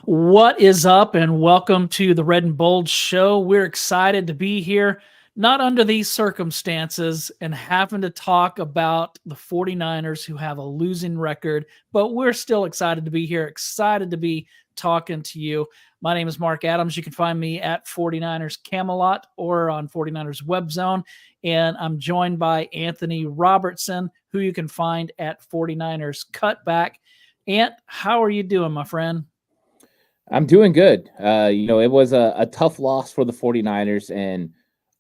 What is up, and welcome to the Red and Bold Show. We're excited to be here, not under these circumstances and having to talk about the 49ers who have a losing record, but we're still excited to be here, excited to be talking to you. My name is Marc Adams. You can find me at 49ers Camelot or on 49ers Web Zone, and I'm joined by Anthony Robertson, who you can find at 49ers Cutback. Ant, how are you doing, my friend? I'm doing good. It was a tough loss for the 49ers. And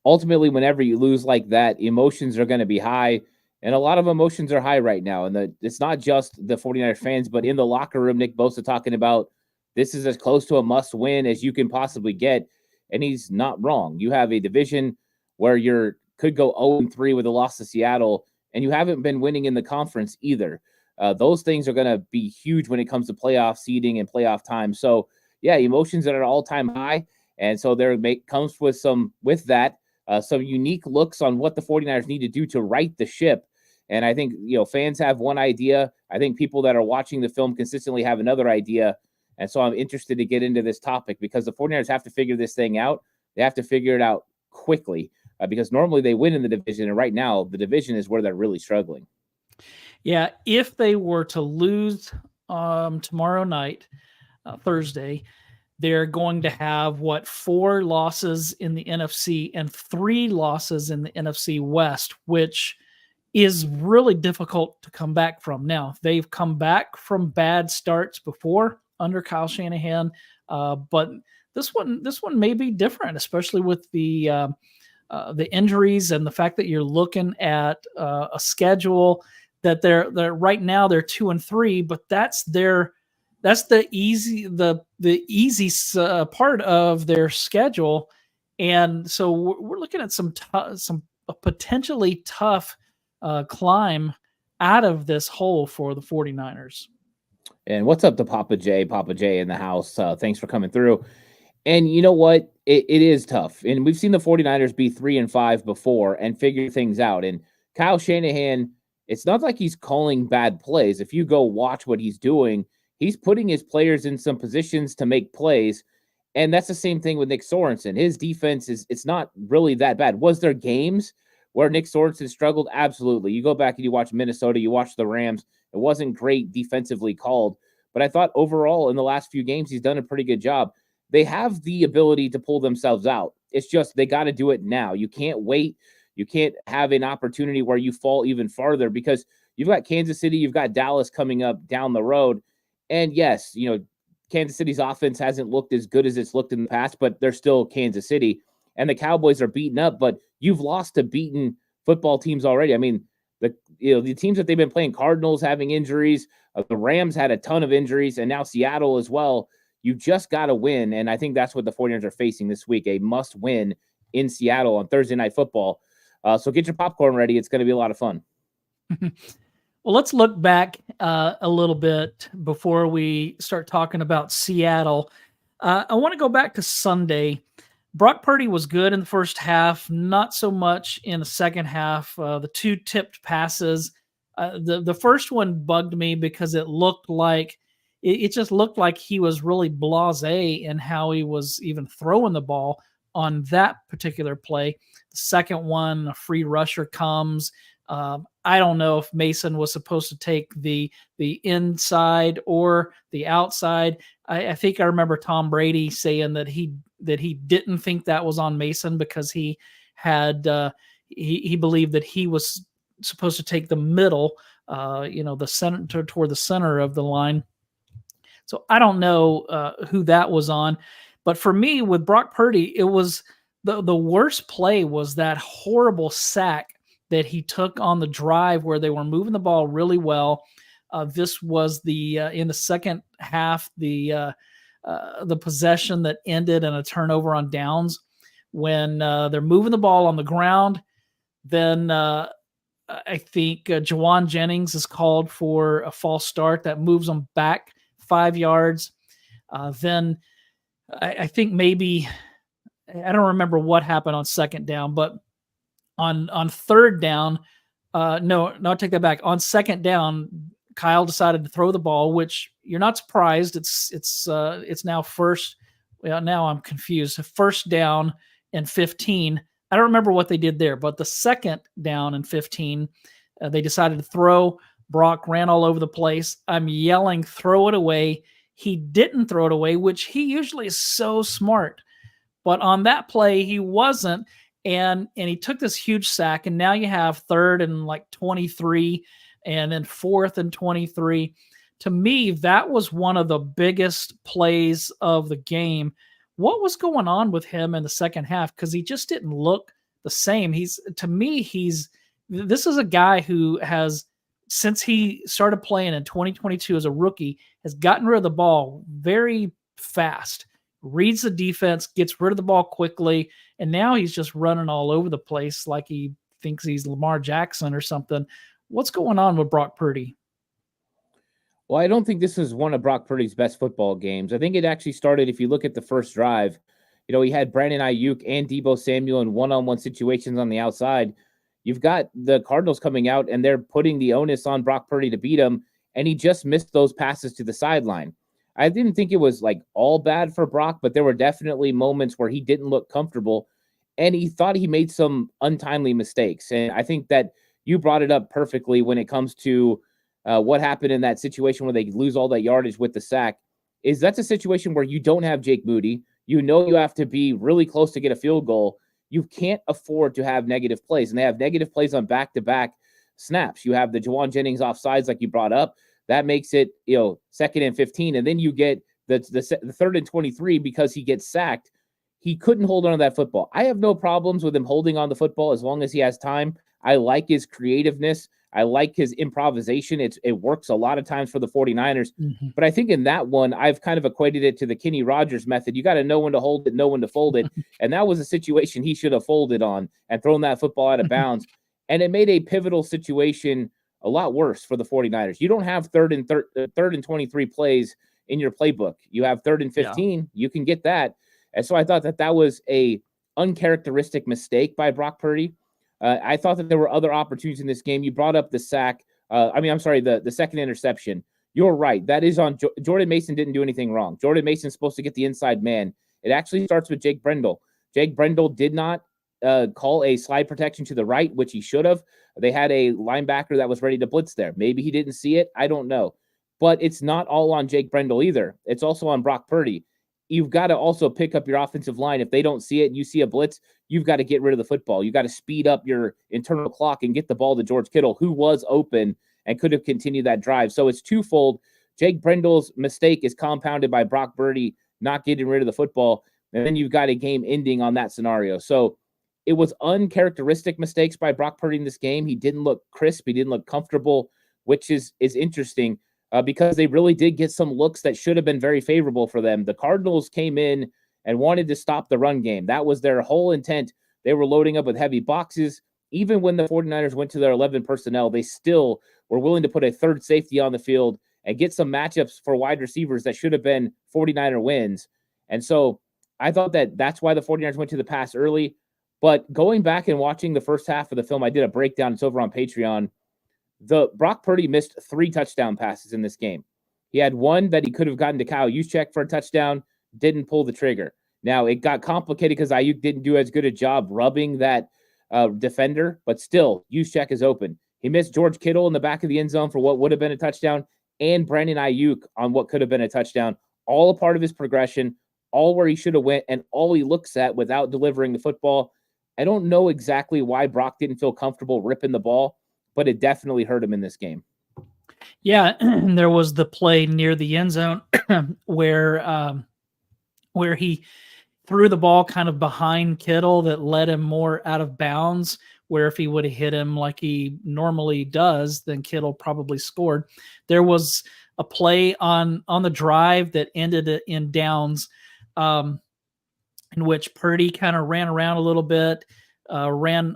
ultimately, whenever you lose like that, emotions are going to be high. And a lot of emotions are high right now. And it's not just the 49ers fans, but in the locker room, Nick Bosa talking about this is as close to a must win as you can possibly get. And he's not wrong. You have a division where you could go 0-3 with a loss to Seattle, and you haven't been winning in the conference either. Those things are going to be huge when it comes to playoff seeding and playoff time. So, yeah, emotions at an all-time high. And so comes with some unique looks on what the 49ers need to do to right the ship. And I think, fans have one idea. I think people that are watching the film consistently have another idea. And so I'm interested to get into this topic because the 49ers have to figure this thing out. They have to figure it out quickly because normally they win in the division. And right now the division is where they're really struggling. Yeah, if they were to lose tomorrow night, Thursday, they're going to have 4 losses in the NFC and 3 losses in the NFC West, which is really difficult to come back from. Now, they've come back from bad starts before under Kyle Shanahan, but this one may be different, especially with the injuries and the fact that you're looking at a schedule that they're right now they're 2-3, but that's the easy part of their schedule, and so we're looking at some potentially tough climb out of this hole for the 49ers. And what's up to Papa J in the house? Thanks for coming through. And you know what? It is tough. And we've seen the 49ers be 3-5 before and figure things out. And Kyle Shanahan, it's not like he's calling bad plays. If you go watch what he's doing, he's putting his players in some positions to make plays. And that's the same thing with Nick Sorensen. His defense it's not really that bad. Was there games where Nick Sorensen struggled? Absolutely. You go back and you watch Minnesota, you watch the Rams. It wasn't great defensively called. But I thought overall in the last few games, he's done a pretty good job. They have the ability to pull themselves out. It's just they got to do it now. You can't wait. You can't have an opportunity where you fall even farther because you've got Kansas City, you've got Dallas coming up down the road. And yes, Kansas City's offense hasn't looked as good as it's looked in the past, but they're still Kansas City. And the Cowboys are beaten up, but you've lost to beaten football teams already. I mean, the teams that they've been playing, Cardinals having injuries, the Rams had a ton of injuries, and now Seattle as well. You just got to win, and I think that's what the 49ers are facing this week, a must-win in Seattle on Thursday Night Football. So get your popcorn ready. It's going to be a lot of fun. Well, let's look back a little bit before we start talking about Seattle. I want to go back to Sunday. Brock Purdy was good in the first half, not so much in the second half. The 2 tipped passes. The first one bugged me because it just looked like he was really blasé in how he was even throwing the ball on that particular play. The second one, a free rusher comes. I don't know if Mason was supposed to take the inside or the outside. I think I remember Tom Brady saying that he didn't think that was on Mason because he had he believed that he was supposed to take the middle, the center toward the center of the line. So I don't know who that was on, but for me with Brock Purdy, it was the worst play was that horrible sack that he took on the drive where they were moving the ball really well. This was in the second half, the possession that ended in a turnover on downs when they're moving the ball on the ground. Then I think Jawan Jennings is called for a false start that moves them back 5 yards. Then I think maybe I don't remember what happened on second down, but on third down, no, take that back. On second down, Kyle decided to throw the ball, which you're not surprised. It's now first. Well, now I'm confused. First down and 15. I don't remember what they did there, but the second down and 15, they decided to throw. Brock ran all over the place. I'm yelling, throw it away. He didn't throw it away, which he usually is so smart. But on that play, he wasn't. And he took this huge sack. And now you have 3rd and like 23 and then 4th and 23. To me, that was one of the biggest plays of the game. What was going on with him in the second half? Because he just didn't look the same. This is a guy who has, since he started playing in 2022 as a rookie, has gotten rid of the ball very fast, reads the defense, gets rid of the ball quickly, and now he's just running all over the place like he thinks he's Lamar Jackson or something. What's going on with Brock Purdy? Well, I don't think this is one of Brock Purdy's best football games. I think it actually started, if you look at the first drive, he had Brandon Ayuk and Deebo Samuel in one-on-one situations on the outside. You've got the Cardinals coming out, and they're putting the onus on Brock Purdy to beat him, and he just missed those passes to the sideline. I didn't think it was like all bad for Brock, but there were definitely moments where he didn't look comfortable, and he thought he made some untimely mistakes. And I think that you brought it up perfectly when it comes to what happened in that situation where they lose all that yardage with the sack. That's a situation where you don't have Jake Moody. You have to be really close to get a field goal. You can't afford to have negative plays, and they have negative plays on back-to-back snaps. You have the Juwan Jennings offsides like you brought up. That makes it, 2nd and 15, and then you get the 3rd and 23 because he gets sacked. He couldn't hold on to that football. I have no problems with him holding on the football as long as he has time. I like his creativeness. I like his improvisation. It works a lot of times for the 49ers. Mm-hmm. But I think in that one, I've kind of equated it to the Kenny Rogers method. You got to know when to hold it, know when to fold it. And that was a situation he should have folded on and thrown that football out of bounds. And it made a pivotal situation a lot worse for the 49ers. You don't have 3rd and 23 plays in your playbook. You have 3rd and 15. Yeah. You can get that. And so I thought that was a uncharacteristic mistake by Brock Purdy. I thought that there were other opportunities in this game. You brought up the sack. The second interception. You're right. That is on Jordan Mason. Didn't do anything wrong. Jordan Mason's supposed to get the inside man. It actually starts with Jake Brendel. Jake Brendel did not call a slide protection to the right, which he should have. They had a linebacker that was ready to blitz there. Maybe he didn't see it. I don't know. But it's not all on Jake Brendel either. It's also on Brock Purdy. You've got to also pick up your offensive line. If they don't see it and you see a blitz, you've got to get rid of the football. You got to speed up your internal clock and get the ball to George Kittle, who was open and could have continued that drive. So it's twofold. Jake Brendel's mistake is compounded by Brock Purdy not getting rid of the football. And then you've got a game ending on that scenario. So it was uncharacteristic mistakes by Brock Purdy in this game. He didn't look crisp. He didn't look comfortable, which is interesting. Because they really did get some looks that should have been very favorable for them. The Cardinals came in and wanted to stop the run game. That was their whole intent. They were loading up with heavy boxes. Even when the 49ers went to their 11 personnel, they still were willing to put a third safety on the field and get some matchups for wide receivers that should have been 49er wins. And so I thought that's why the 49ers went to the pass early. But going back and watching the first half of the film, I did a breakdown. It's over on Patreon. The Brock Purdy missed 3 touchdown passes in this game. He had one that he could have gotten to Kyle Juszczyk for a touchdown, didn't pull the trigger. Now, it got complicated because Ayuk didn't do as good a job rubbing that defender, but still, Juszczyk is open. He missed George Kittle in the back of the end zone for what would have been a touchdown, and Brandon Ayuk on what could have been a touchdown, all a part of his progression, all where he should have went, and all he looks at without delivering the football. I don't know exactly why Brock didn't feel comfortable ripping the ball, but it definitely hurt him in this game. Yeah, there was the play near the end zone where he threw the ball kind of behind Kittle that led him more out of bounds, where if he would have hit him like he normally does, then Kittle probably scored. There was a play on the drive that ended in downs in which Purdy kind of ran around a little bit, ran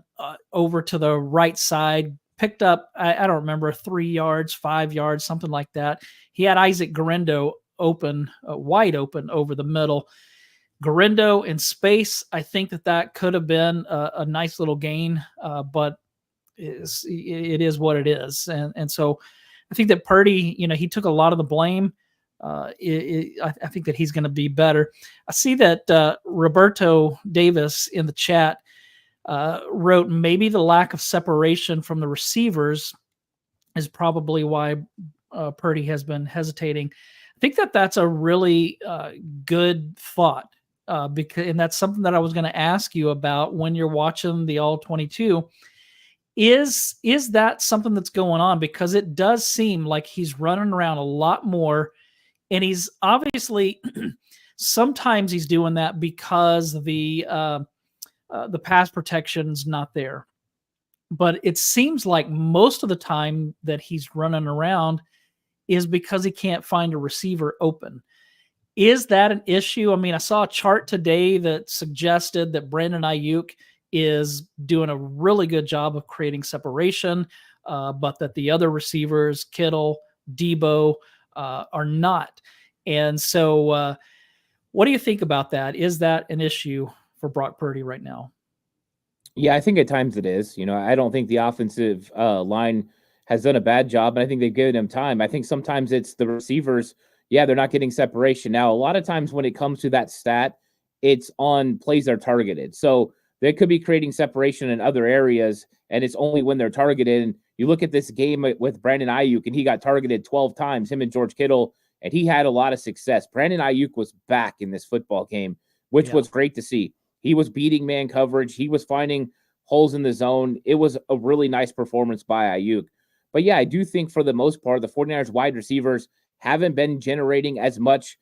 over to the right side, picked up, I don't remember, 3 yards, 5 yards, something like that. He had Isaac Guerendo open, wide open over the middle. Guerendo in space, I think that could have been a nice little gain, but it is what it is. And so I think that Purdy, he took a lot of the blame. I think that he's going to be better. I see that Roberto Davis in the chat wrote maybe the lack of separation from the receivers is probably why Purdy has been hesitating. I think that that's a really good thought and that's something that I was going to ask you about when you're watching the All 22. Is that something that's going on? Because it does seem like he's running around a lot more, and he's obviously sometimes he's doing that because the pass protection's not there. But it seems like most of the time that he's running around is because he can't find a receiver open. Is that an issue? I mean, I saw a chart today that suggested that Brandon Ayuk is doing a really good job of creating separation, but that the other receivers, Kittle, Debo, are not. And so what do you think about that? Is that an issue for Brock Purdy right now? Yeah, I think at times it is. I don't think the offensive line has done a bad job, and I think they've given him time. I think sometimes it's the receivers. Yeah, they're not getting separation. Now, a lot of times when it comes to that stat, it's on plays that are targeted. So they could be creating separation in other areas, and it's only when they're targeted. And you look at this game with Brandon Ayuk, and he got targeted 12 times, him and George Kittle, and he had a lot of success. Brandon Ayuk was back in this football game, which was great to see. He was beating man coverage. He was finding holes in the zone. It was a really nice performance by Ayuk. But yeah, I do think for the most part, the 49ers wide receivers haven't been generating as much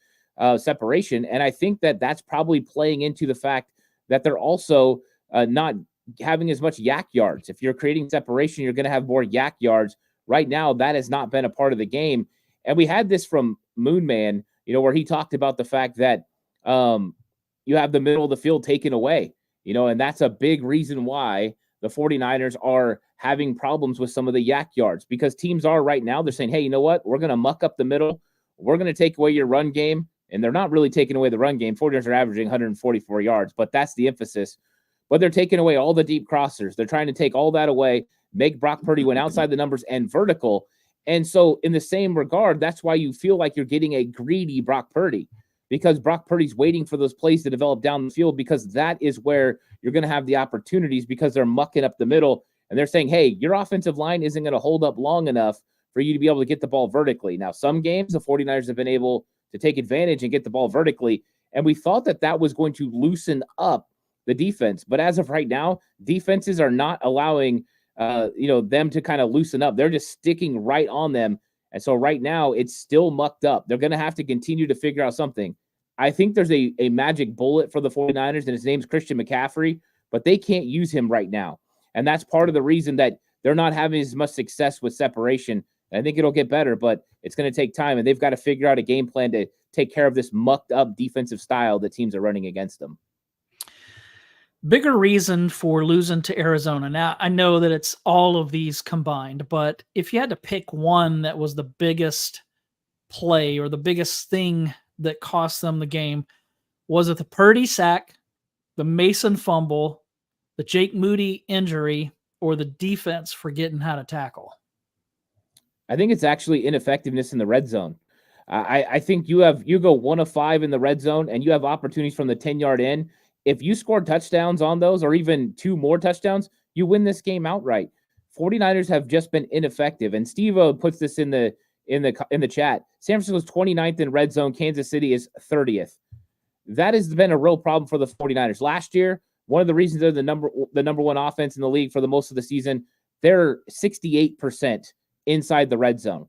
separation. And I think that that's probably playing into the fact that they're also not having as much yak yards. If you're creating separation, you're going to have more yak yards. Right now, that has not been a part of the game. And we had this from Moonman, where he talked about the fact that you have the middle of the field taken away, and that's a big reason why the 49ers are having problems with some of the yak yards, because teams are right now, they're saying, hey, you know what? We're going to muck up the middle. We're going to take away your run game. And they're not really taking away the run game. 49ers are averaging 144 yards, but that's the emphasis. But they're taking away all the deep crossers. They're trying to take all that away, make Brock Purdy went outside the numbers and vertical. And so in the same regard, that's why you feel like you're getting a greedy Brock Purdy, because Brock Purdy's waiting for those plays to develop down the field, because that is where you're going to have the opportunities, because they're mucking up the middle and they're saying, hey, your offensive line isn't going to hold up long enough for you to be able to get the ball vertically. Now, some games the 49ers have been able to take advantage and get the ball vertically, and we thought that that was going to loosen up the defense. But as of right now, defenses are not allowing them to kind of loosen up. They're just sticking right on them. And so right now it's still mucked up. They're going to have to continue to figure out something. I think there's a magic bullet for the 49ers, and his name's Christian McCaffrey, but they can't use him right now. And that's part of the reason that they're not having as much success with separation. And I think it'll get better, but it's going to take time, and they've got to figure out a game plan to take care of this mucked up defensive style that teams are running against them. Bigger reason for losing to Arizona. Now, I know that it's all of these combined, but if you had to pick one that was the biggest play or the biggest thing that cost them the game, was it the Purdy sack, the Mason fumble, the Jake Moody injury, or the defense forgetting how to tackle? I think it's actually ineffectiveness in the red zone. I think you go 1 of 5 in the red zone, and you have opportunities from the 10-yard in. If you score touchdowns on those, or even 2 more touchdowns, you win this game outright. 49ers have just been ineffective, and Steve-O puts this in the chat. San Francisco's 29th in red zone. Kansas City is 30th. That has been a real problem for the 49ers. Last year, one of the reasons they're the number one offense in the league for the most of the season, they're 68% inside the red zone.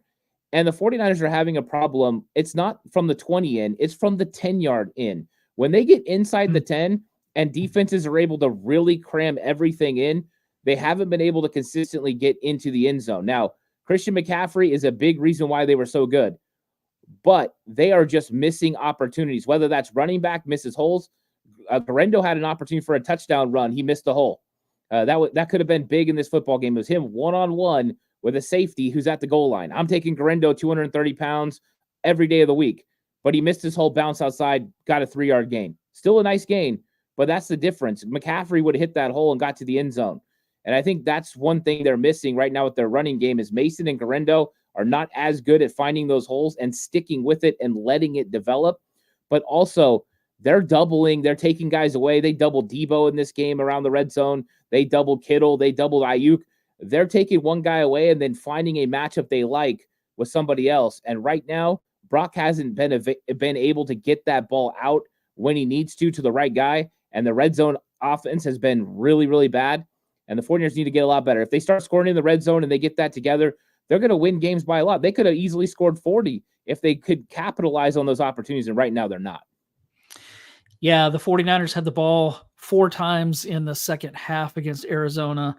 And the 49ers are having a problem. It's not from the 20 in, it's from the 10-yard in. When they get inside the 10 and defenses are able to really cram everything in, they haven't been able to consistently get into the end zone. Now, Christian McCaffrey is a big reason why they were so good, but they are just missing opportunities, whether that's running back misses holes. Guerrero had an opportunity for a touchdown run. He missed the hole. That could have been big in this football game. It was him one-on-one with a safety who's at the goal line. I'm taking Guerrero, 230 pounds, every day of the week. But he missed his whole bounce outside, got a 3-yard gain. Still a nice gain, but that's the difference. McCaffrey would have hit that hole and got to the end zone. And I think that's one thing they're missing right now with their running game is Mason and Guerrero are not as good at finding those holes and sticking with it and letting it develop. But also, they're taking guys away. They doubled Debo in this game around the red zone. They doubled Kittle. They doubled Ayuk. They're taking one guy away and then finding a matchup they like with somebody else. And right now, Brock hasn't been able to get that ball out when he needs to the right guy. And the red zone offense has been really, really bad. And the 49ers need to get a lot better. If they start scoring in the red zone and they get that together, they're going to win games by a lot. They could have easily scored 40 if they could capitalize on those opportunities. And right now they're not. Yeah, the 49ers had the ball 4 times in the second half against Arizona.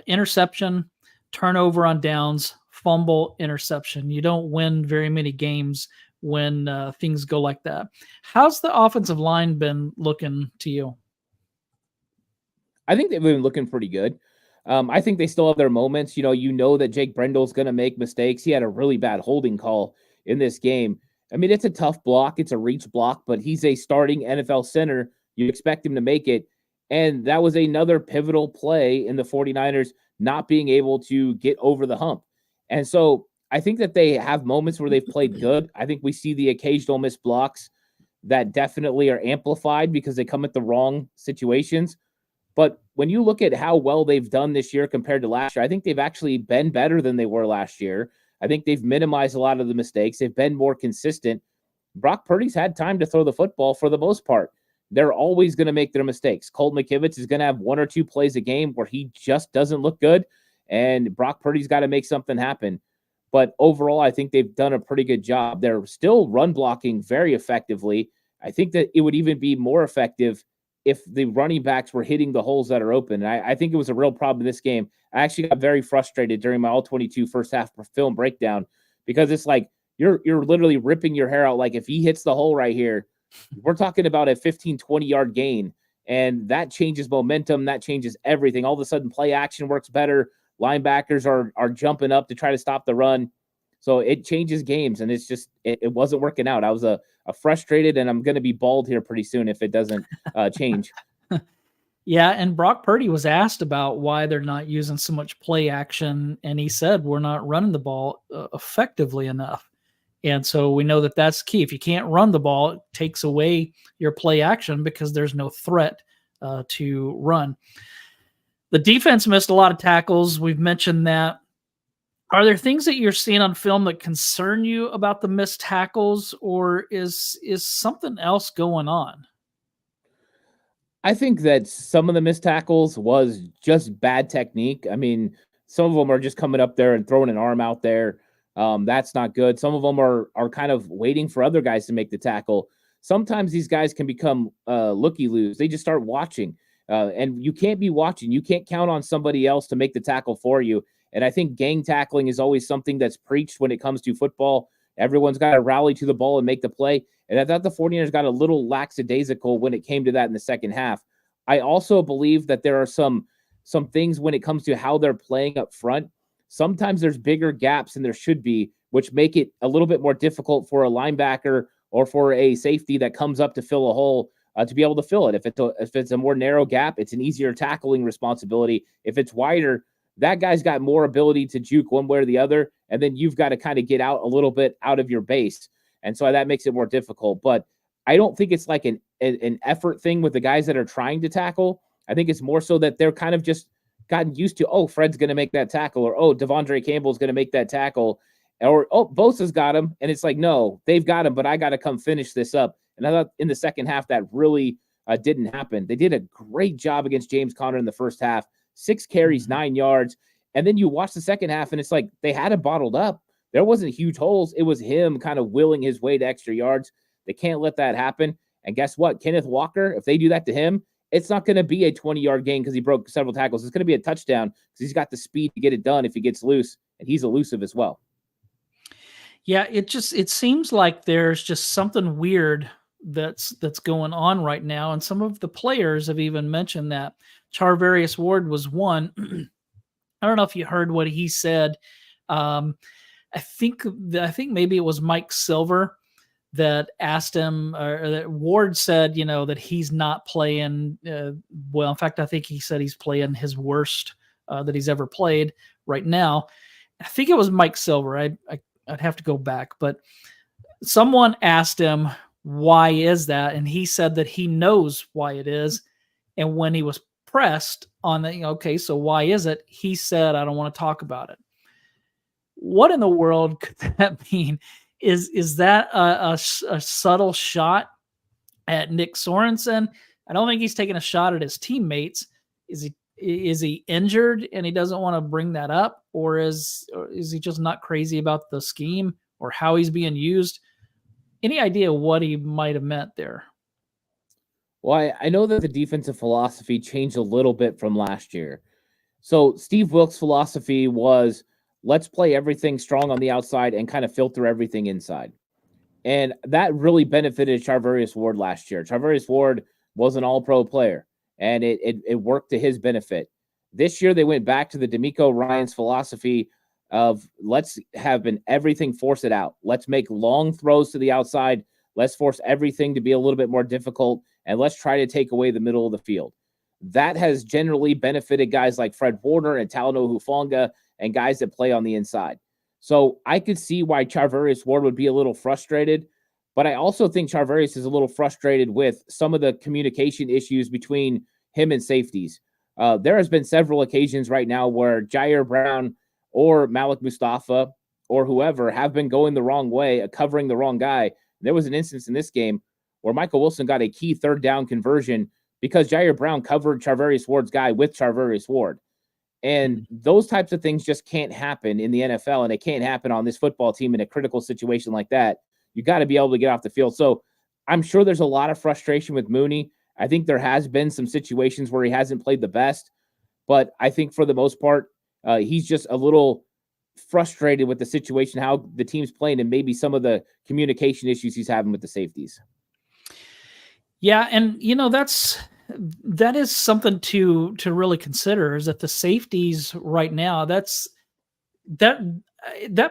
Interception, turnover on downs, fumble, interception. You don't win very many games when things go like that. How's the offensive line been looking to you? I think they've been looking pretty good. I think they still have their moments. You know that Jake Brendel's going to make mistakes. He had a really bad holding call in this game. I mean, it's a tough block. It's a reach block, but he's a starting NFL center. You expect him to make it. And that was another pivotal play in the 49ers not being able to get over the hump. And so I think that they have moments where they've played good. I think we see the occasional missed blocks that definitely are amplified because they come at the wrong situations. But when you look at how well they've done this year compared to last year, I think they've actually been better than they were last year. I think they've minimized a lot of the mistakes. They've been more consistent. Brock Purdy's had time to throw the football for the most part. They're always going to make their mistakes. Colt McKivitz is going to have 1 or 2 plays a game where he just doesn't look good, and Brock Purdy's got to make something happen. But overall, I think they've done a pretty good job. They're still run blocking very effectively. I think that it would even be more effective if the running backs were hitting the holes that are open. And I think it was a real problem in this game. I actually got very frustrated during my all-22 first half film breakdown because it's like you're literally ripping your hair out. Like if he hits the hole right here, we're talking about a 15, 20-yard gain, and that changes momentum. That changes everything. All of a sudden, play action works better. Linebackers are jumping up to try to stop the run. So it changes games, and it's just it wasn't working out. I was a frustrated, and I'm going to be bald here pretty soon if it doesn't change. Yeah, and Brock Purdy was asked about why they're not using so much play action, and he said we're not running the ball effectively enough. And so we know that that's key. If you can't run the ball, it takes away your play action because there's no threat to run. The defense missed a lot of tackles. We've mentioned that. Are there things that you're seeing on film that concern you about the missed tackles, or is something else going on? I think that some of the missed tackles was just bad technique. I mean, some of them are just coming up there and throwing an arm out there. That's not good. Some of them are kind of waiting for other guys to make the tackle. Sometimes these guys can become looky-loos. They just start watching. And you can't be watching. You can't count on somebody else to make the tackle for you. And I think gang tackling is always something that's preached when it comes to football. Everyone's got to rally to the ball and make the play. And I thought the 49ers got a little lackadaisical when it came to that in the second half. I also believe that there are some things when it comes to how they're playing up front. Sometimes there's bigger gaps than there should be, which make it a little bit more difficult for a linebacker or for a safety that comes up to fill a hole to be able to fill it. If it's a more narrow gap, it's an easier tackling responsibility. If it's wider, that guy's got more ability to juke one way or the other, and then you've got to kind of get out a little bit out of your base. And so that makes it more difficult. But I don't think it's like an effort thing with the guys that are trying to tackle. I think it's more so that they're kind of just gotten used to, oh, Fred's going to make that tackle, or, oh, Devondre Campbell's going to make that tackle, or, oh, Bosa's got him. And it's like, no, they've got him, but I got to come finish this up. And I thought in the second half that really didn't happen. They did a great job against James Conner in the first half, 6 carries, 9 yards. And then you watch the second half, and it's like they had it bottled up. There wasn't huge holes. It was him kind of willing his way to extra yards. They can't let that happen. And guess what? Kenneth Walker, if they do that to him, it's not going to be a 20-yard gain because he broke several tackles. It's going to be a touchdown because he's got the speed to get it done if he gets loose, and he's elusive as well. Yeah, it seems like there's just something weird that's going on right now, and some of the players have even mentioned that. Charvarius Ward was one. I don't know if you heard what he said. I think maybe it was Mike Silver that asked him, or that Ward said, that he's not playing well. In fact, I think he said he's playing his worst that he's ever played right now. I think it was Mike Silver. I'd have to go back, but someone asked him, why is that? And he said that he knows why it is. And when he was pressed on the, okay, so why is it? He said, I don't want to talk about it. What in the world could that mean? Is that a subtle shot at Nick Sorensen? I don't think he's taking a shot at his teammates. Is he injured and he doesn't want to bring that up, or is he just not crazy about the scheme or how he's being used? Any idea what he might have meant there? Well, I know that the defensive philosophy changed a little bit from last year. So Steve Wilkes' philosophy was, let's play everything strong on the outside and kind of filter everything inside. And that really benefited Charvarius Ward last year. Charvarius Ward was an all-pro player, and it worked to his benefit. This year, they went back to the D'Amico Ryans philosophy of let's have everything force it out. Let's make long throws to the outside. Let's force everything to be a little bit more difficult, and let's try to take away the middle of the field. That has generally benefited guys like Fred Warner and Talanoa Hufanga and guys that play on the inside. So I could see why Charvarius Ward would be a little frustrated, but I also think Charvarius is a little frustrated with some of the communication issues between him and safeties. There has been several occasions right now where Jair Brown or Malik Mustafa or whoever have been going the wrong way, covering the wrong guy. There was an instance in this game where Michael Wilson got a key third down conversion because Jair Brown covered Charvarius Ward's guy with Charvarius Ward. And those types of things just can't happen in the NFL, and it can't happen on this football team in a critical situation like that. You got to be able to get off the field. So I'm sure there's a lot of frustration with Mooney. I think there has been some situations where he hasn't played the best, but I think for the most part, he's just a little frustrated with the situation, how the team's playing, and maybe some of the communication issues he's having with the safeties. Yeah, and that is something to really consider, is that the safeties right now, that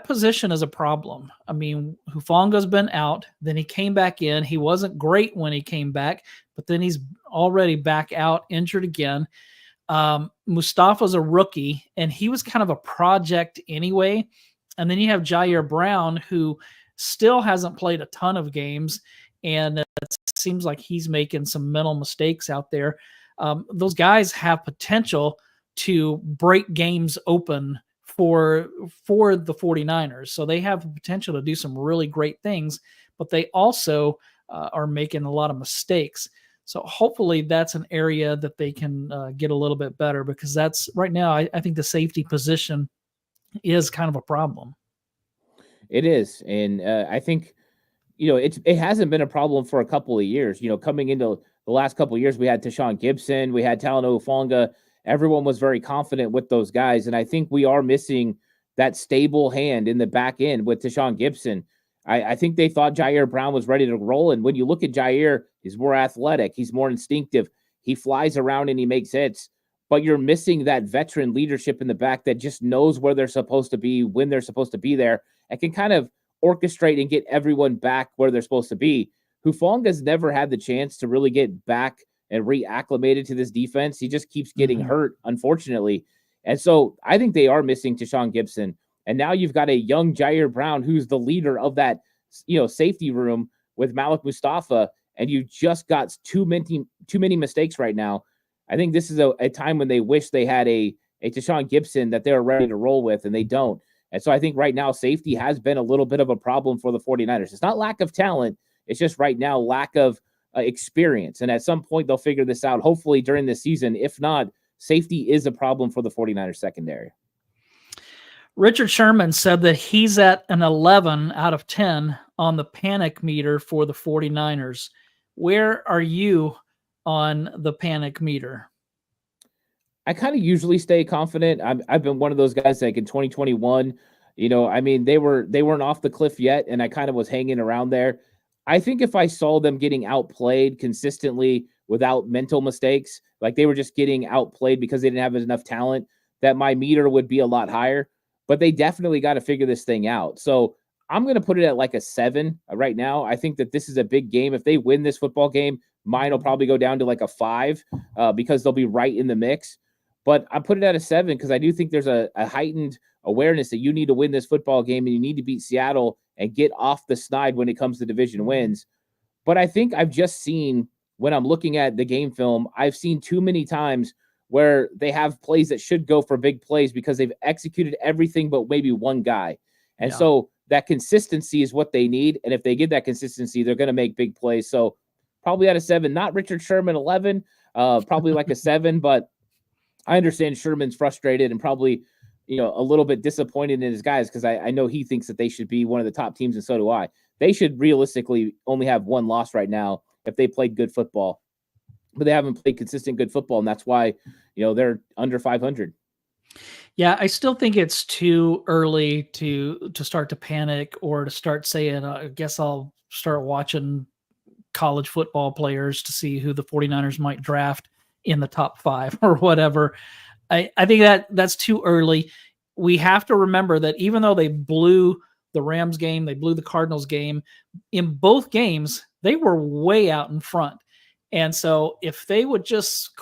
position is a problem. I mean, Hufanga's been out, then he came back in. He wasn't great when he came back, but then he's already back out, injured again. Mustafa's a rookie, and he was kind of a project anyway. And then you have Jair Brown, who still hasn't played a ton of games, and it seems like he's making some mental mistakes out there. Those guys have potential to break games open for the 49ers. So they have the potential to do some really great things, but they also are making a lot of mistakes. So hopefully that's an area that they can get a little bit better, because that's right now, I think the safety position is kind of a problem. It is. And I think, it hasn't been a problem for a couple of years. Coming into the last couple of years, we had Tashawn Gibson, we had Talanoa Hufanga. Everyone was very confident with those guys. And I think we are missing that stable hand in the back end with Tashawn Gibson. I think they thought Jair Brown was ready to roll. And when you look at Jair, he's more athletic. He's more instinctive. He flies around and he makes hits. But you're missing that veteran leadership in the back that just knows where they're supposed to be, when they're supposed to be there, and can kind of orchestrate and get everyone back where they're supposed to be. Hufanga's never had the chance to really get back and reacclimated to this defense. He just keeps getting hurt, unfortunately. And so I think they are missing Tashawn Gibson. And now you've got a young Jair Brown who's the leader of that, safety room with Malik Mustafa, and you just got too many mistakes right now. I think this is a time when they wish they had a Tashawn Gibson that they're ready to roll with, and they don't. And so I think right now safety has been a little bit of a problem for the 49ers. It's not lack of talent. It's just right now lack of experience. And at some point they'll figure this out, hopefully during this season. If not, safety is a problem for the 49ers secondary. Richard Sherman said that he's at an 11 out of 10 on the panic meter for the 49ers. Where are you on the panic meter? I kind of usually stay confident. I've been one of those guys like in 2021, they weren't off the cliff yet, and I kind of was hanging around there. I think if I saw them getting outplayed consistently without mental mistakes, like they were just getting outplayed because they didn't have enough talent, that my meter would be a lot higher. But they definitely got to figure this thing out. So I'm going to put it at like a 7 right now. I think that this is a big game. If they win this football game, mine will probably go down to like a 5 because they'll be right in the mix. But I put it at a 7 because I do think there's a heightened awareness that you need to win this football game and you need to beat Seattle and get off the snide when it comes to division wins. But I think I've just seen, when I'm looking at the game film, I've seen too many times where they have plays that should go for big plays because they've executed everything but maybe one guy. And so that consistency is what they need. And if they get that consistency, they're going to make big plays. So probably out of 7, not Richard Sherman 11, probably like a 7, but I understand Sherman's frustrated and probably, a little bit disappointed in his guys because I know he thinks that they should be one of the top teams, and so do I. They should realistically only have 1 loss right now if they played good football, but they haven't played consistent good football, and that's why, they're under 500. Yeah, I still think it's too early to start to panic or to start saying, I guess I'll start watching college football players to see who the 49ers might draft in the top 5 or whatever. I think that's too early. We have to remember that even though they blew the Rams game, they blew the Cardinals game, in both games, they were way out in front. And so if they would just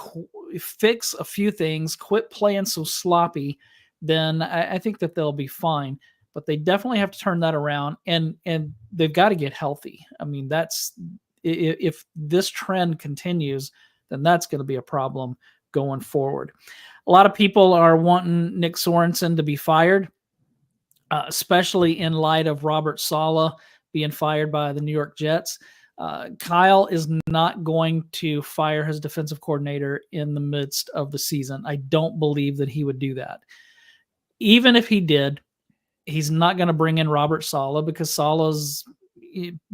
fix a few things, quit playing so sloppy, then I think that they'll be fine. But they definitely have to turn that around, and they've got to get healthy. I mean, if this trend continues, then that's going to be a problem going forward. A lot of people are wanting Nick Sorensen to be fired, especially in light of Robert Saleh being fired by the New York Jets. Kyle is not going to fire his defensive coordinator in the midst of the season. I don't believe that he would do that. Even if he did, he's not going to bring in Robert Saleh because Saleh's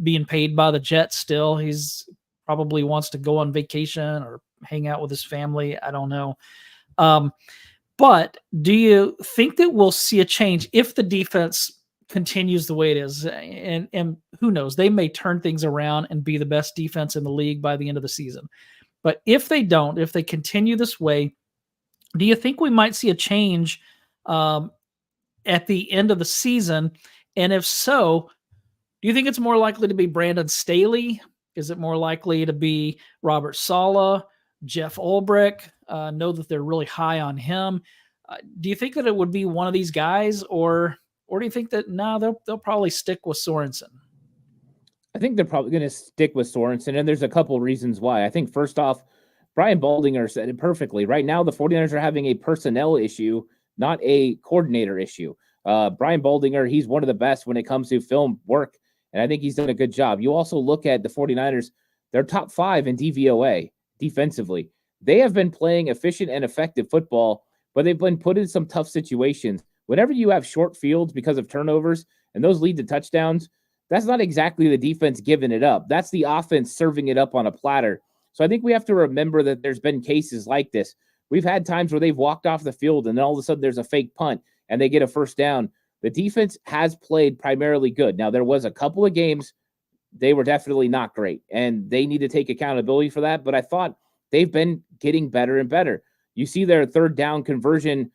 being paid by the Jets still. He's probably wants to go on vacation or hang out with his family. I don't know. But do you think that we'll see a change if the defense continues the way it is? And who knows, they may turn things around and be the best defense in the league by the end of the season. But if they don't, if they continue this way, do you think we might see a change at the end of the season? And if so, do you think it's more likely to be Brandon Staley? Is it more likely to be Robert Saleh, Jeff Ulbrich? Know that they're really high on him. Do you think that it would be one of these guys, or do you think that they'll probably stick with Sorensen? I think they're probably going to stick with Sorensen, and there's a couple reasons why. I think first off, Brian Baldinger said it perfectly. Right now, the 49ers are having a personnel issue, not a coordinator issue. Brian Baldinger, he's one of the best when it comes to film work, and I think he's done a good job. You also look at the 49ers, they're top 5 in DVOA defensively. They have been playing efficient and effective football, but they've been put in some tough situations. Whenever you have short fields because of turnovers and those lead to touchdowns, that's not exactly the defense giving it up. That's the offense serving it up on a platter. So I think we have to remember that there's been cases like this. We've had times where they've walked off the field and then all of a sudden there's a fake punt and they get a first down. The defense has played primarily good. Now, there was a couple of games they were definitely not great, and they need to take accountability for that. But I thought they've been getting better and better. You see their third down conversion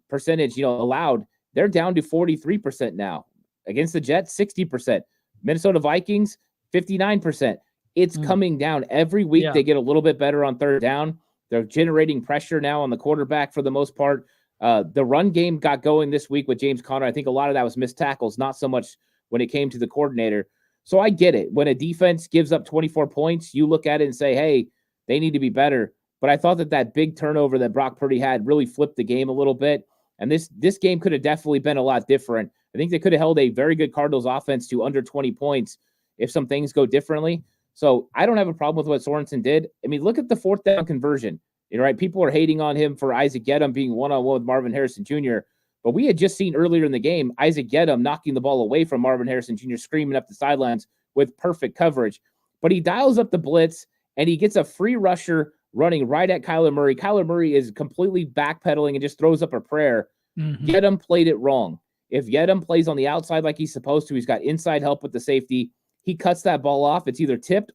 percentage, allowed. They're down to 43% now. Against the Jets, 60%. Minnesota Vikings, 59%. It's coming down every week. Yeah. They get a little bit better on third down. They're generating pressure now on the quarterback for the most part. The run game got going this week with James Conner. I think a lot of that was missed tackles, not so much when it came to the coordinator. So I get it. When a defense gives up 24 points, you look at it and say, hey, they need to be better. But I thought that big turnover that Brock Purdy had really flipped the game a little bit. And this game could have definitely been a lot different. I think they could have held a very good Cardinals offense to under 20 points if some things go differently. So I don't have a problem with what Sorensen did. I mean, look at the fourth down conversion. Right? People are hating on him for Isaac Gedum being one-on-one with Marvin Harrison Jr., but we had just seen earlier in the game Isaac Gedum knocking the ball away from Marvin Harrison Jr., screaming up the sidelines with perfect coverage. But he dials up the blitz, and he gets a free rusher running right at Kyler Murray. Kyler Murray is completely backpedaling and just throws up a prayer. Gedum played it wrong. If Gedum plays on the outside like he's supposed to, he's got inside help with the safety. He cuts that ball off. It's either tipped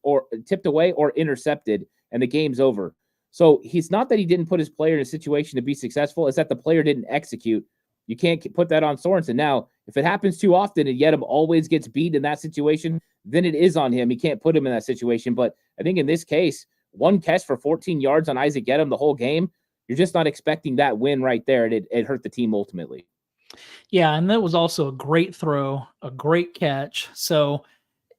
away or intercepted, and the game's over. So it's not that he didn't put his player in a situation to be successful. It's that the player didn't execute. You can't put that on Sorensen. Now, if it happens too often and Gedum always gets beat in that situation, then it is on him. He can't put him in that situation. But I think in this case, one catch for 14 yards on Isaac Gedum the whole game, you're just not expecting that win right there, and it hurt the team ultimately. Yeah, and that was also a great throw, a great catch. So,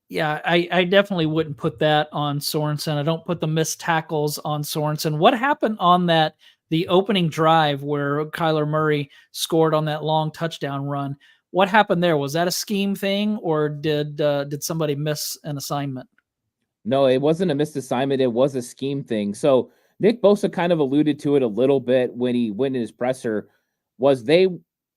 yeah, I definitely wouldn't put that on Sorensen. I don't put the missed tackles on Sorensen. What happened on the opening drive where Kyler Murray scored on that long touchdown run? What happened there? Was that a scheme thing, or did somebody miss an assignment? No, it wasn't a missed assignment. It was a scheme thing. So Nick Bosa kind of alluded to it a little bit when he went in his presser. Was they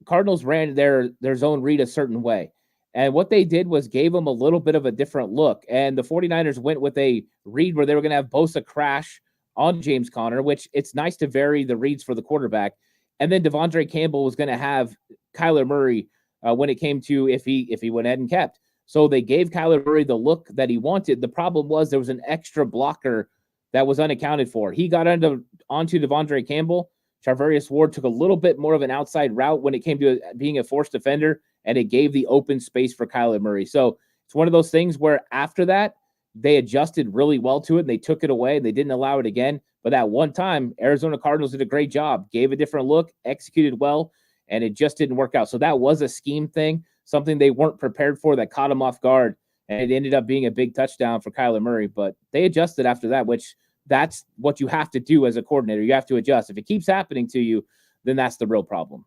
Cardinals ran their zone read a certain way. And what they did was gave them a little bit of a different look. And the 49ers went with a read where they were going to have Bosa crash on James Conner, which it's nice to vary the reads for the quarterback. And then Devondre Campbell was going to have Kyler Murray when it came to if he went ahead and kept. So they gave Kyler Murray the look that he wanted. The problem was there was an extra blocker that was unaccounted for. He got onto Devondre Campbell. Charvarius Ward took a little bit more of an outside route when it came to being a forced defender, and it gave the open space for Kyler Murray. So it's one of those things where after that, they adjusted really well to it, and they took it away. They didn't allow it again. But that one time, Arizona Cardinals did a great job, gave a different look, executed well, and it just didn't work out. So that was a scheme thing, something they weren't prepared for that caught them off guard, and it ended up being a big touchdown for Kyler Murray. But they adjusted after that, which that's what you have to do as a coordinator. You have to adjust. If it keeps happening to you, then that's the real problem.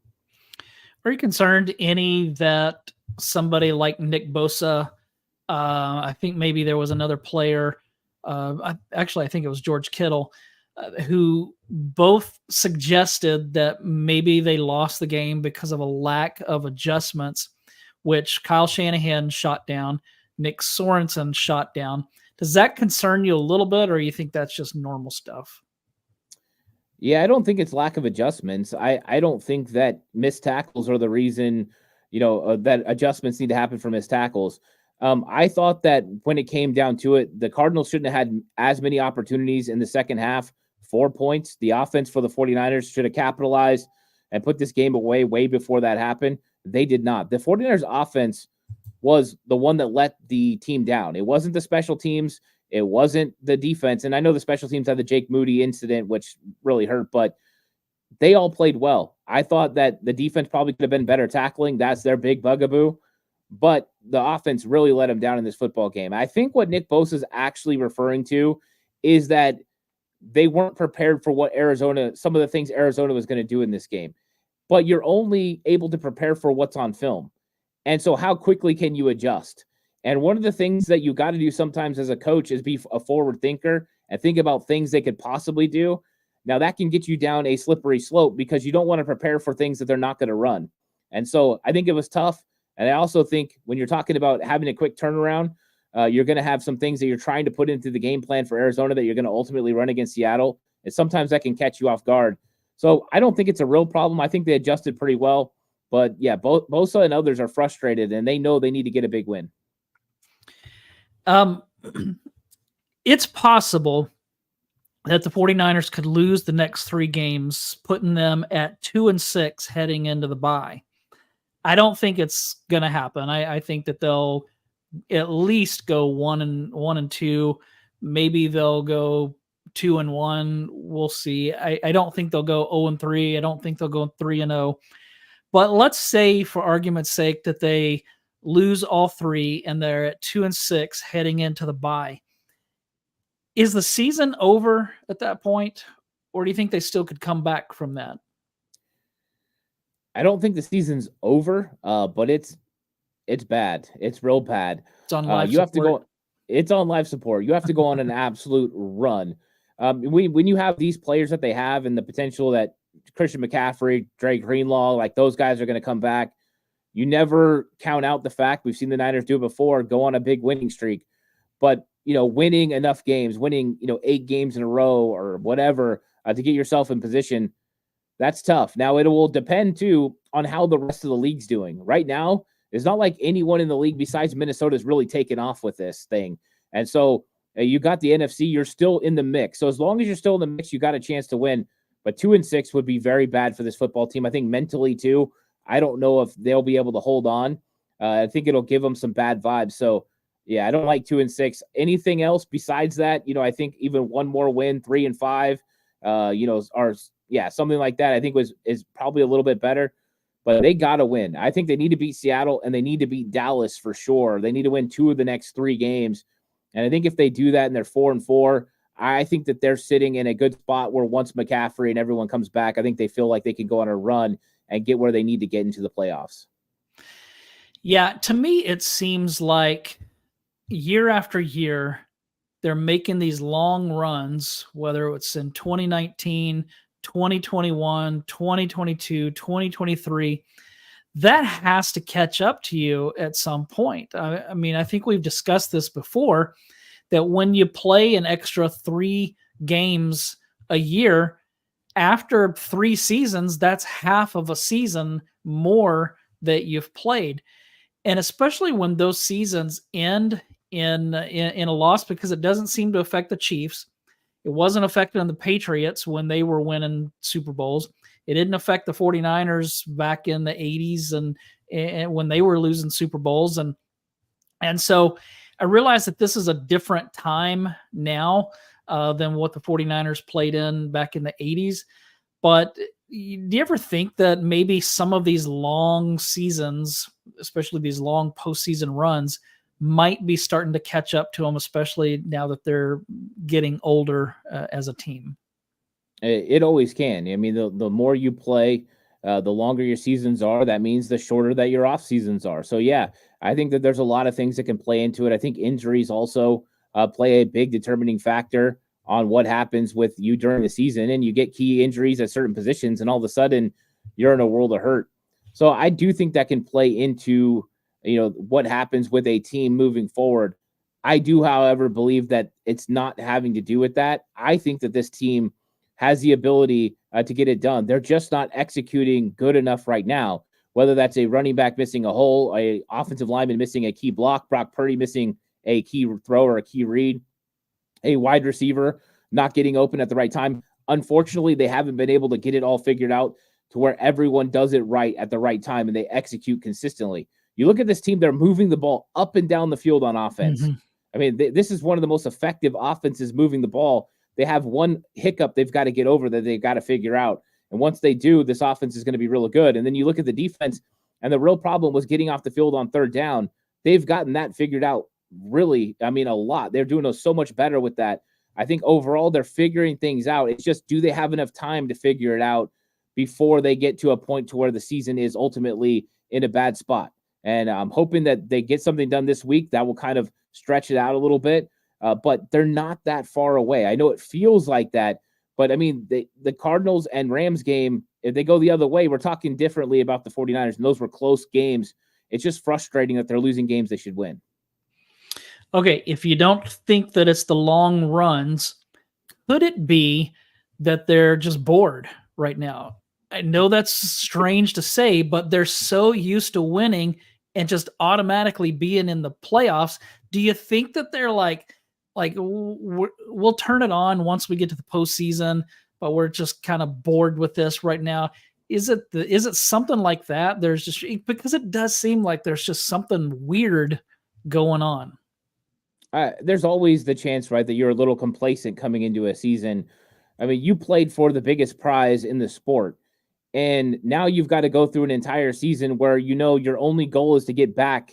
Are you concerned any that somebody like Nick Bosa, I think maybe there was another player, I think it was George Kittle, who both suggested that maybe they lost the game because of a lack of adjustments, which Kyle Shanahan shot down, Nick Sorensen shot down. Does that concern you a little bit, or you think that's just normal stuff? Yeah, I don't think it's lack of adjustments. I don't think that missed tackles are the reason, that adjustments need to happen for missed tackles. I thought that when it came down to it, the Cardinals shouldn't have had as many opportunities in the second half. 4 points. The offense for the 49ers should have capitalized and put this game away way before that happened. They did not. The 49ers offense was the one that let the team down. It wasn't the special teams. It wasn't the defense. And I know the special teams had the Jake Moody incident, which really hurt, but they all played well. I thought that the defense probably could have been better tackling. That's their big bugaboo. But the offense really let them down in this football game. I think what Nick Bosa is actually referring to is that they weren't prepared for some of the things Arizona was going to do in this game. But you're only able to prepare for what's on film. And so how quickly can you adjust? And one of the things that you got to do sometimes as a coach is be a forward thinker and think about things they could possibly do. Now that can get you down a slippery slope because you don't want to prepare for things that they're not going to run. And so I think it was tough. And I also think when you're talking about having a quick turnaround, you're going to have some things that you're trying to put into the game plan for Arizona that you're going to ultimately run against Seattle. And sometimes that can catch you off guard. So I don't think it's a real problem. I think they adjusted pretty well. But yeah, Bosa and others are frustrated, and they know they need to get a big win. It's possible that the 49ers could lose the next 3 games, putting them at 2-6 heading into the bye. I don't think it's going to happen. I think that they'll at least go 1-2. Maybe they'll go 2-1. We'll see. I don't think they'll go 0-3. I don't think they'll go 3-0. But let's say, for argument's sake, that they lose all 3 and they're at 2-6 heading into the bye. Is the season over at that point, or do you think they still could come back from that? I don't think the season's over, but it's bad. It's real bad. It's on life you have support. to go. It's on life support. You have to go on an absolute run. When you have these players that they have and the potential that Christian McCaffrey, Dre Greenlaw, like those guys are going to come back, you never count out the fact, we've seen the Niners do it before, go on a big winning streak. But, winning enough games, winning, 8 games in a row or whatever to get yourself in position, that's tough. Now, it will depend, too, on how the rest of the league's doing. Right now, it's not like anyone in the league besides Minnesota is really taken off with this thing. And so you got the NFC, you're still in the mix. So as long as you're still in the mix, you got a chance to win. But 2-6 would be very bad for this football team. I think mentally, too, I don't know if they'll be able to hold on. I think it'll give them some bad vibes. So, yeah, I don't like 2-6. Anything else besides that, I think even one more win, 3-5, something like that, I think is probably a little bit better. but they got to win. I think they need to beat Seattle and they need to beat Dallas for sure. They need to win 2 of the next 3 games. And I think if they do that and they're 4-4, I think that they're sitting in a good spot where once McCaffrey and everyone comes back, I think they feel like they can go on a run and get where they need to get into the playoffs. Yeah, to me, it seems like year after year, they're making these long runs, whether it's in 2019, 2021, 2022, 2023. That has to catch up to you at some point. I mean, I think we've discussed this before, that when you play an extra 3 games a year, after 3 seasons, that's half of a season more that you've played. And especially when those seasons end in a loss, because it doesn't seem to affect the Chiefs. It wasn't affecting the Patriots when they were winning Super Bowls. It didn't affect the 49ers back in the 80s and when they were losing Super Bowls. And so I realize that this is a different time now than what the 49ers played in back in the 80s. But do you ever think that maybe some of these long seasons, especially these long postseason runs, might be starting to catch up to them, especially now that they're getting older as a team? It always can. I mean, the more you play, the longer your seasons are. That means the shorter that your off seasons are. So yeah, I think that there's a lot of things that can play into it. I think injuries also play a big determining factor on what happens with you during the season, and you get key injuries at certain positions, and all of a sudden you're in a world of hurt. So I do think that can play into what happens with a team moving forward. I do, however, believe that it's not having to do with that. I think that this team has the ability to get it done. They're just not executing good enough right now, whether that's a running back missing a hole, a offensive lineman missing a key block, Brock Purdy missing a key throw or a key read, a wide receiver not getting open at the right time. Unfortunately, they haven't been able to get it all figured out to where everyone does it right at the right time and they execute consistently. You look at this team, they're moving the ball up and down the field on offense. Mm-hmm. I mean, this is one of the most effective offenses moving the ball. They have one hiccup they've got to get over that they've got to figure out. And once they do, this offense is going to be really good. And then you look at the defense, and the real problem was getting off the field on third down. They've gotten that figured out really, a lot. They're doing so much better with that. I think overall they're figuring things out. It's just, do they have enough time to figure it out before they get to a point to where the season is ultimately in a bad spot? And I'm hoping that they get something done this week that will kind of stretch it out a little bit. But they're not that far away. I know it feels like that, but I mean, the Cardinals and Rams game, if they go the other way, we're talking differently about the 49ers, and those were close games. It's just frustrating that they're losing games they should win. Okay, if you don't think that it's the long runs, could it be that they're just bored right now? I know that's strange to say, but they're so used to winning and just automatically being in the playoffs. Do you think that they're like we'll turn it on once we get to the postseason, but we're just kind of bored with this right now? Is it something like that? There's just, because it does seem like there's just something weird going on. There's always the chance, right, that you're a little complacent coming into a season. I mean, you played for the biggest prize in the sport, and now you've got to go through an entire season where your only goal is to get back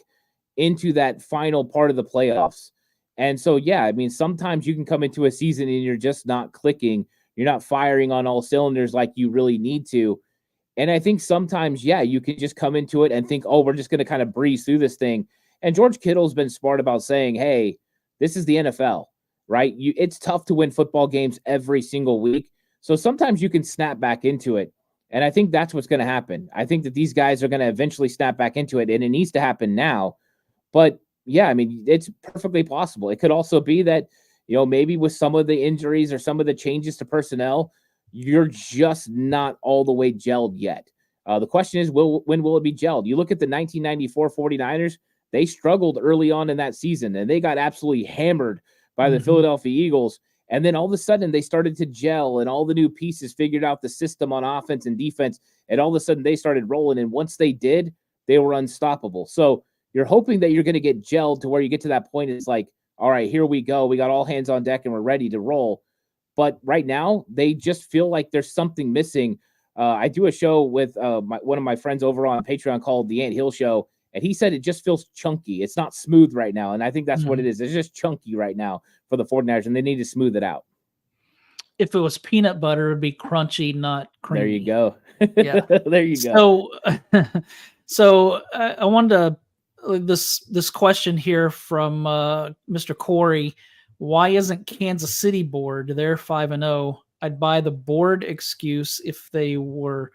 into that final part of the playoffs. And so, yeah, I mean, sometimes you can come into a season and you're just not clicking. You're not firing on all cylinders like you really need to. And I think sometimes, yeah, you can just come into it and think, oh, we're just going to kind of breeze through this thing. And George Kittle's been smart about saying, hey, this is the NFL, right? It's tough to win football games every single week. So sometimes you can snap back into it. And I think that's what's going to happen. I think that these guys are going to eventually snap back into it, and it needs to happen now. But yeah, I mean, it's perfectly possible. It could also be that, maybe with some of the injuries or some of the changes to personnel, you're just not all the way gelled yet. The question is, when will it be gelled? You look at the 1994 49ers, they struggled early on in that season, and they got absolutely hammered by the Philadelphia Eagles. And then all of a sudden they started to gel, and all the new pieces figured out the system on offense and defense. And all of a sudden they started rolling. And once they did, they were unstoppable. So you're hoping that you're going to get gelled to where you get to that point. It's like, all right, here we go. We got all hands on deck and we're ready to roll. But right now they just feel like there's something missing. I do a show with one of my friends over on Patreon called The Ant Hill Show, and he said it just feels chunky. It's not smooth right now, and I think that's what it is. It's just chunky right now for the 49ers, and they need to smooth it out. If it was peanut butter, it'd be crunchy, not creamy. There you go. Yeah. There you go. So I wanted to this question here from Mr. Corey. Why isn't Kansas City bored? They're 5-0. I'd buy the board excuse if they were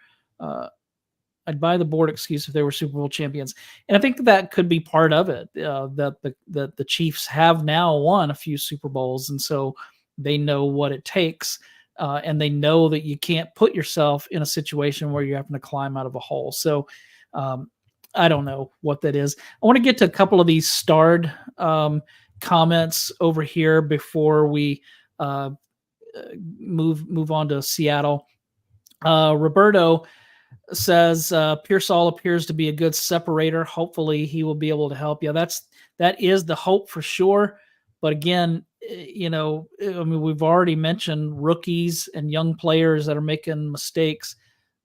Super Bowl champions. And I think that could be part of it. That the Chiefs have now won a few Super Bowls, and so they know what it takes. And they know that you can't put yourself in a situation where you're having to climb out of a hole. So I don't know what that is. I want to get to a couple of these starred comments over here before we move on to Seattle. Roberto says Pearsall appears to be a good separator. Hopefully he will be able to help. Yeah, that is the hope for sure. But again, we've already mentioned rookies and young players that are making mistakes.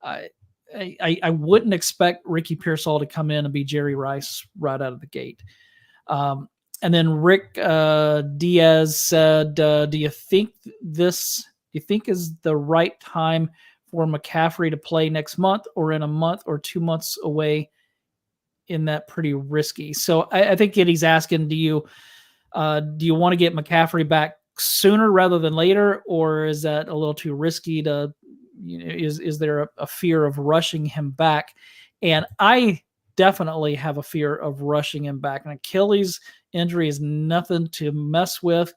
I wouldn't expect Ricky Pearsall to come in and be Jerry Rice right out of the gate. And then Rick Diaz said, "Do you think is the right time for McCaffrey to play next month, or in a month or 2 months away? In that pretty risky." So I think that he's asking, do you want to get McCaffrey back sooner rather than later, or is that a little too risky to, is there a fear of rushing him back? And I definitely have a fear of rushing him back. An Achilles injury is nothing to mess with.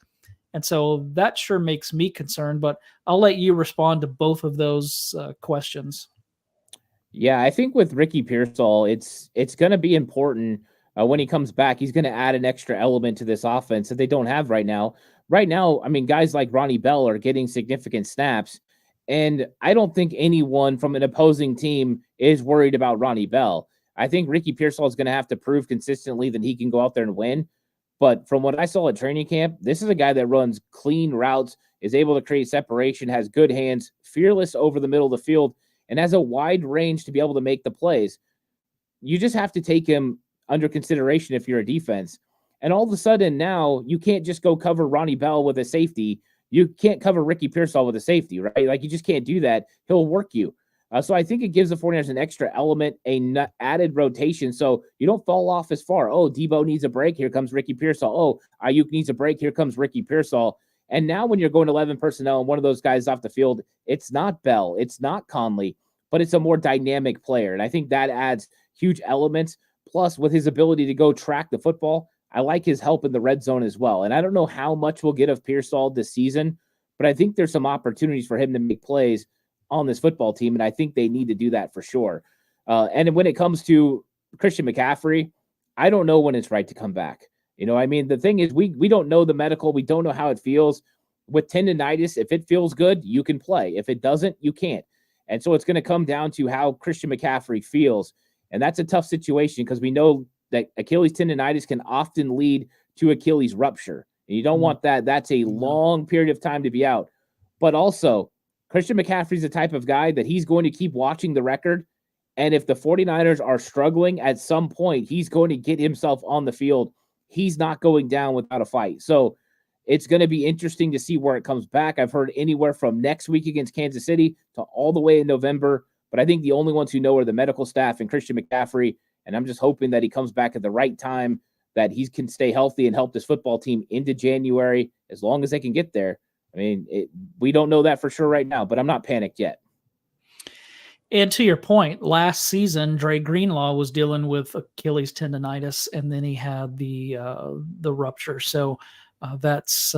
And so that sure makes me concerned, but I'll let you respond to both of those questions. Yeah, I think with Ricky Pearsall, it's going to be important when he comes back. He's going to add an extra element to this offense that they don't have right now. Right now, I mean, guys like Ronnie Bell are getting significant snaps, and I don't think anyone from an opposing team is worried about Ronnie Bell. I think Ricky Pearsall is going to have to prove consistently that he can go out there and win. But from what I saw at training camp, this is a guy that runs clean routes, is able to create separation, has good hands, fearless over the middle of the field, and has a wide range to be able to make the plays. You just have to take him under consideration if you're a defense. And all of a sudden now you can't just go cover Ronnie Bell with a safety. You can't cover Ricky Pearsall with a safety, right? Like, you just can't do that. He'll work you. So I think it gives the 49ers an extra element, an added rotation, so you don't fall off as far. Oh, Debo needs a break. Here comes Ricky Pearsall. Oh, Ayuk needs a break. Here comes Ricky Pearsall. And now when you're going 11 personnel and one of those guys off the field, it's not Bell, it's not Conley, but it's a more dynamic player. And I think that adds huge elements. Plus, with his ability to go track the football, I like his help in the red zone as well. And I don't know how much we'll get of Pearsall this season, but I think there's some opportunities for him to make plays on this football team, and I think they need to do that for sure. And when it comes to Christian McCaffrey, I don't know when it's right to come back. I mean, the thing is, we don't know the medical. We don't know how it feels. With tendonitis, if it feels good, you can play. If it doesn't, you can't. And so it's going to come down to how Christian McCaffrey feels. And that's a tough situation because we know that Achilles tendonitis can often lead to Achilles rupture. And you don't want that. That's a long period of time to be out. But also, Christian McCaffrey's the type of guy that he's going to keep watching the record. And if the 49ers are struggling at some point, he's going to get himself on the field. He's not going down without a fight. So it's going to be interesting to see where it comes back. I've heard anywhere from next week against Kansas City to all the way in November. But I think the only ones who know are the medical staff and Christian McCaffrey. And I'm just hoping that he comes back at the right time, that he can stay healthy and help this football team into January as long as they can get there. I mean, we don't know that for sure right now, but I'm not panicked yet. And to your point, last season, Dre Greenlaw was dealing with Achilles tendonitis, and then he had the rupture. So that's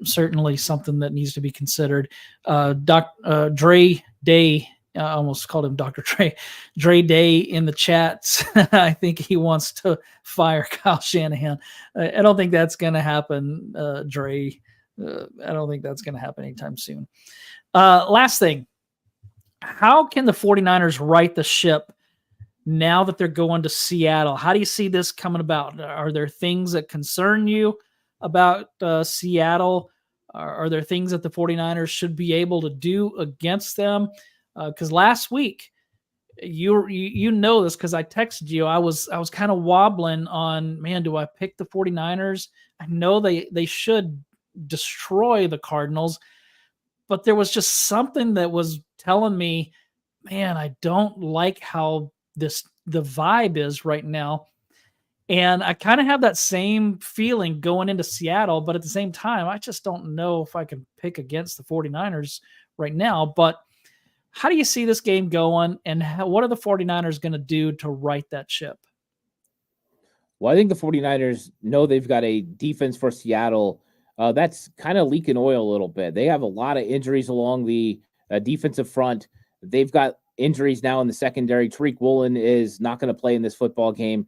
certainly something that needs to be considered. Dre Day, I almost called him Dr. Dre. Dre Day in the chats. I think he wants to fire Kyle Shanahan. I don't think that's going to happen, Dre. I don't think that's going to happen anytime soon. Last thing. How can the 49ers right the ship now that they're going to Seattle? How do you see this coming about? Are there things that concern you about Seattle? Are there things that the 49ers should be able to do against them? Because last week, you know this because I texted you. I was kind of wobbling on, man, do I pick the 49ers? I know they should destroy the Cardinals, but there was just something that was telling me, man, I don't like how the vibe is right now. And I kind of have that same feeling going into Seattle, but at the same time, I just don't know if I can pick against the 49ers right now. But how do you see this game going, and what are the 49ers going to do to right that ship? Well, I think the 49ers know they've got a defense for Seattle that's kind of leaking oil a little bit. They have a lot of injuries along the defensive front. They've got injuries now in the secondary. Tariq Woolen is not going to play in this football game.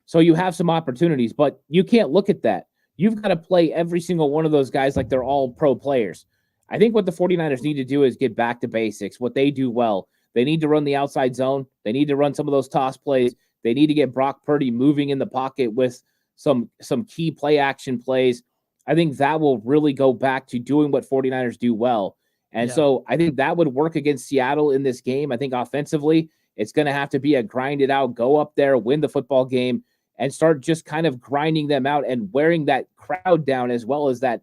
So you have some opportunities, but you can't look at that. You've got to play every single one of those guys like they're all pro players. I think what the 49ers need to do is get back to basics, what they do well. They need to run the outside zone. They need to run some of those toss plays. They need to get Brock Purdy moving in the pocket with some key play action plays. I think that will really go back to doing what 49ers do well. And so I think that would work against Seattle in this game. I think offensively, it's going to have to be a grind it out, go up there, win the football game, and start just kind of grinding them out and wearing that crowd down as well as that,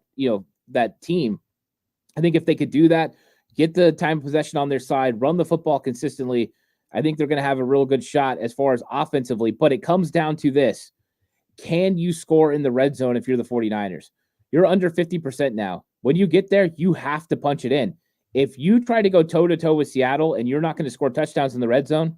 that team. I think if they could do that, get the time possession on their side, run the football consistently, I think they're going to have a real good shot as far as offensively. But it comes down to this. Can you score in the red zone if you're the 49ers? You're under 50% now. When you get there, you have to punch it in. If you try to go toe-to-toe with Seattle and you're not going to score touchdowns in the red zone,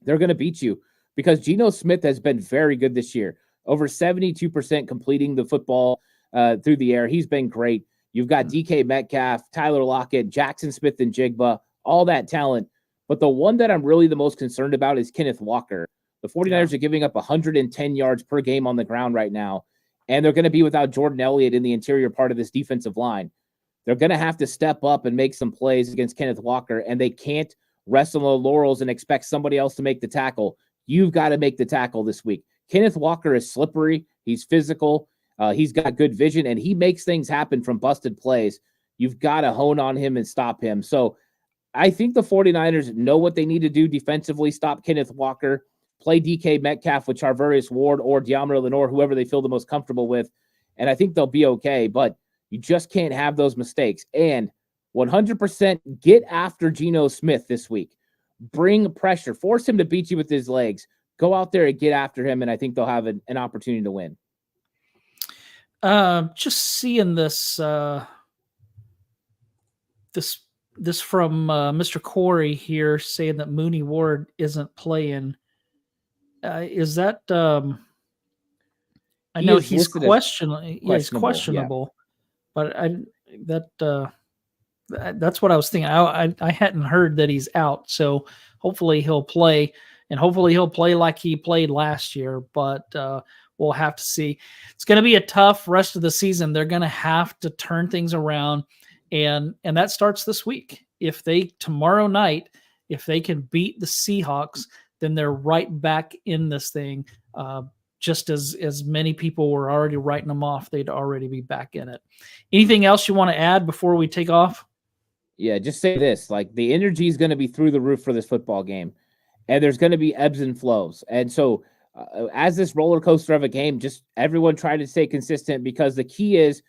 they're going to beat you because Geno Smith has been very good this year. Over 72% completing the football through the air. He's been great. You've got DK Metcalf, Tyler Lockett, Jackson Smith and Jigba, all that talent. But the one that I'm really the most concerned about is Kenneth Walker. The 49ers are giving up 110 yards per game on the ground right now, and they're going to be without Jordan Elliott in the interior part of this defensive line. They're going to have to step up and make some plays against Kenneth Walker, and they can't rest on the laurels and expect somebody else to make the tackle. You've got to make the tackle this week. Kenneth Walker is slippery. He's physical. He's got good vision, and he makes things happen from busted plays. You've got to hone on him and stop him. So I think the 49ers know what they need to do defensively, stop Kenneth Walker, play DK Metcalf with Charvarius Ward or De'Amari Lenore, whoever they feel the most comfortable with, and I think they'll be okay, but you just can't have those mistakes. And 100% get after Geno Smith this week. Bring pressure. Force him to beat you with his legs. Go out there and get after him, and I think they'll have an opportunity to win. Just seeing this this from Mr. Corey here saying that Mooney Ward isn't playing. Is that I know he's questionable. Yeah, he's questionable, but that's what I was thinking. I hadn't heard that he's out, so hopefully he'll play, and hopefully he'll play like he played last year. But we'll have to see. It's going to be a tough rest of the season. They're going to have to turn things around, and that starts this week. If they tomorrow night, if they can beat the Seahawks, then they're right back in this thing. Just as many people were already writing them off, they'd already be back in it. Anything else you want to add before we take off? Yeah, just say this. Like, the energy is going to be through the roof for this football game, and there's going to be ebbs and flows. And so as this roller coaster of a game, just everyone try to stay consistent, because the key is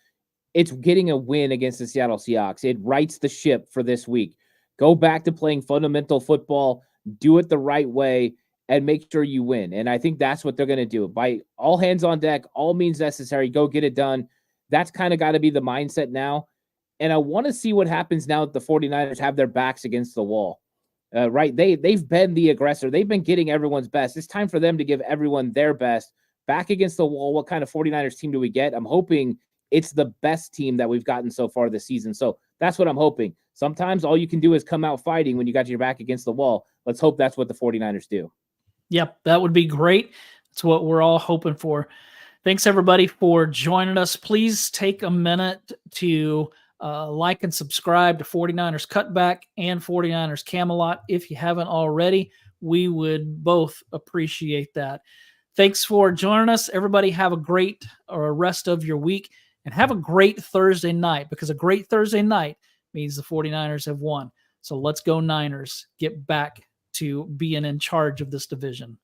it's getting a win against the Seattle Seahawks. It rights the ship for this week. Go back to playing fundamental football, do it the right way, and make sure you win. And I think that's what they're going to do. By all hands on deck, all means necessary, go get it done. That's kind of got to be the mindset now. And I want to see what happens now that the 49ers have their backs against the wall. Right? They've been the aggressor. They've been getting everyone's best. It's time for them to give everyone their best. Back against the wall, what kind of 49ers team do we get? I'm hoping it's the best team that we've gotten so far this season. So that's what I'm hoping. Sometimes all you can do is come out fighting when you got your back against the wall. Let's hope that's what the 49ers do. Yep, that would be great. That's what we're all hoping for. Thanks, everybody, for joining us. Please take a minute to like and subscribe to 49ers Cutback and 49ers Camelot. If you haven't already, we would both appreciate that. Thanks for joining us. Everybody have a great rest of your week, and have a great Thursday night, because a great Thursday night means the 49ers have won. So let's go Niners. Get back to being in charge of this division.